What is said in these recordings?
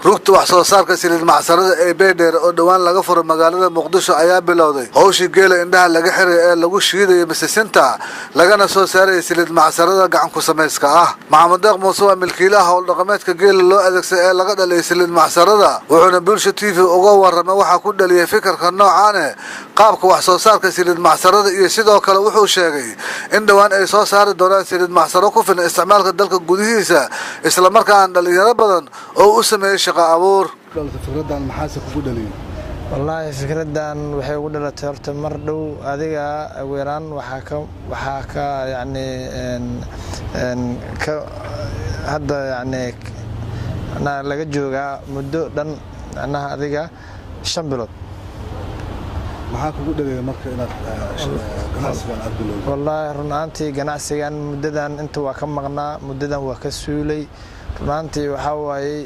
rugta wax soo saarka saliid macsarada ee Beedheer oo dhawaan laga furo magaalada Muqdisho ayaa bilowday hawshii geela indhaha laga xiray ee lagu shiiday misasinta lagana soo saaray saliid macsarada gacan ku samayska ah. Maxamed Deeq Muuse waa milkiilaha hawl dhaqameedka geela loo adeegsado ee laga dhalay saliid macsarada wuxuuna Bulsho TV uga warramay waxa ku dhaliyay fikirka noocan ah qaabka wax soo saarka saliid macsarada iyo sidoo kale wuxuu sheegay in dhawaan ay soo saari doonaan saliid macsaro ku filan isticmaalka dalka gudihiisa isla markaana dhalinyaro badan oo u sameeyay shaqo abuur. fikradan maxaa ku dhaliyay? wallahi fikradan waxay ugu dhalatay horta mar dhow adiga weeraan waxa ka yani ka hadda yani ana laga joogaa muddo dhan anaha adiga 5 bilood. maxaa kugu dhaliyay marka inaad ganacsigan aad bilowday? wallahi runaantii ganacsigan muddadan inta waa ka maqnaa muddadan waa ka suulay runaantii waxa waayay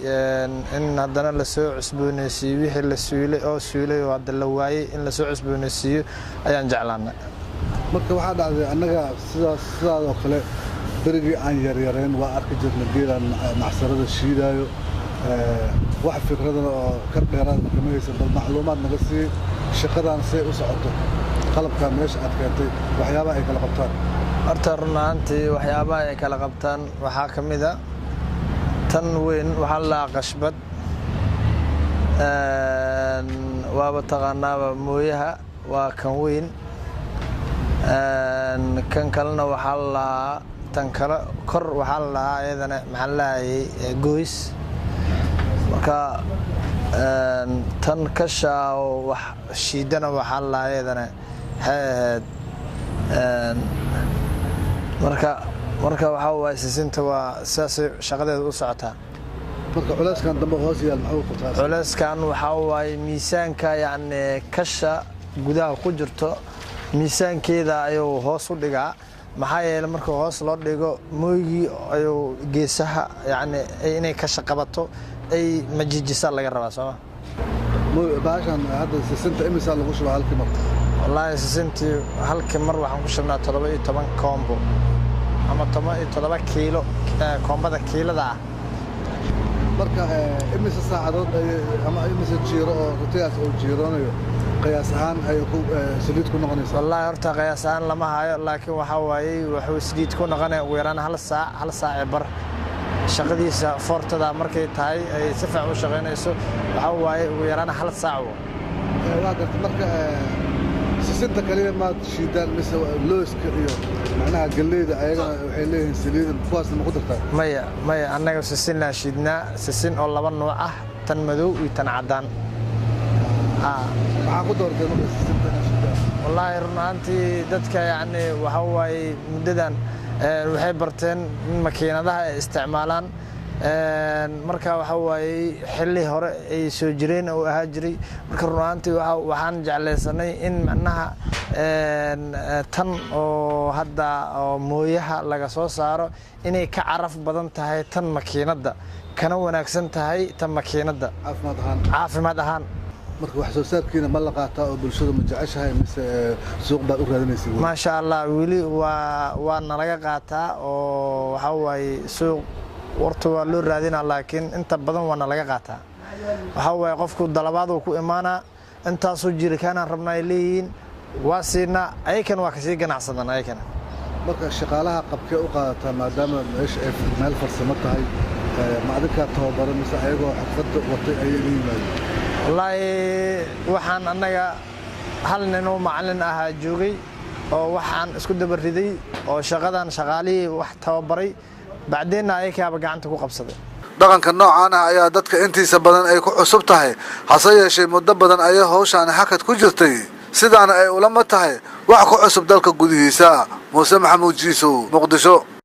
in haddana la soo cusboonaysiiyo wixii la suulay oo suulay oo hadda la waayay in la soo cusboonaysiiyo ayaan jeclaanay. marka waxa dhacday annaga sidaas oo kale berigii aan yaryareen waa arki jirnay geelan macsarada shiidaayo wax fikradana oo ka dheeraad kama haysan bal macluumaad naga sii shaqadan say u socoto qalabka meesha aad keentay waxyaabaha ay kala qabtaan. horta runaantii waxyaabaha ay kala qabtaan waxaa ka mid ah tan weyn waxa la qashbad waaba taqaanaaba mooyaha waa kan weyn kan kalena waxa la tan kale kor waxa la ayadana maxaa la goys marka tan ka shaaw wax shiidana waxa la ayadana marka waxa waa sisinta waa saas shaqadeedu u socotaa. marka culeyskan dambe hoos yaal maxuu qabtaa? culeyskan waxa waa miisaanka yani kasha gudaha ku jirto miisaankeeda ayuu hoos u dhigaa maxaa yeelay marka hoos loo dhigo mooyigi ayuu geesaha yani inay kasha qabato ay majijisa laga rabaa soo baashan hadda sisinta imisa lagu shubaa halkii mar? wallahi sisintii halkii mar waxaan ku shubnaa 17 combo ama 17 kiilo koombada kiilada ah. marka imisa saacadood ama imisa jiiro oo rutiyaas oo jiiroonayo qiyaas ahaan ay ku saliid ku noqonaysa? wallahi horta qiyaas ahaan lama hayo laakiin waxa waayay wuxuu saliid ku noqonay weeraan hal saac bar shaqadiisa fortada markay tahay ay si fiican u shaqeynayso waxa waayay weeraan hal saac waa garta marka sisinta kaliya ma shiidaan mise looska iyo macnaha galleeyda ayagana waxay leeyihiin saliid kuwaasna ma ku dartaa? maya annaga sisin la shiidnaa sisin oo laba nooc ah tan madow iyo tan cadaan. maxaa ku doortay marka sisinta shiidaan? wallahi runaantii dadka yani waxa waayay muddadan waxay barteen in makiinadaha ay isticmaalaan marka waxa waayay xilli hore ay soo jireen oo ahaa jiray marka runaantii waxaan jeclaysanay in macnaha tan oo hadda mooyaha laga soo saaro inay ka caraf badan tahay tan makiinada kana wanaagsan tahay tan makiinada caafimaad ahaan. marka wax soo saarkiina ma la qaataa oo bulshada ma jeceshahay mise suuq baad u raadinaysaa? ma sha Allah wili waa nalaga qaataa oo waxa waayay suuq warta waa loo raadinaa laakiin inta badan waa nalaga qaataa waxa waayay qofku dalabaad uu ku imaana intaas oo jiri kana rabnaa leeyiin waa siina aykan waa ka sii ganacsadan aykan. marka shaqaalaha qabkee u qaadataa maadaama meesha ay meel farsamo tahay ma adinka tababaran mise ayagoo xirfad watay ay yimaadeen? wallahi waxaan annaga hal nin oo macallin ahaa joogay oo waxaan isku dabariday oo shaqadan shaqaalihii wax tababaray bacdeenna ayakaaba gacanta ku qabsaday. dhaqanka noocan ah ayaa dadka intiisa badan ay ku cusub tahay hase yeeshee muddo badan ayay hawshaan hakad ku jirtay sidaana ay ulama tahay wax ku cusub dalka gudihiisa. Muuse Maxamuud Jiisow, Muqdisho.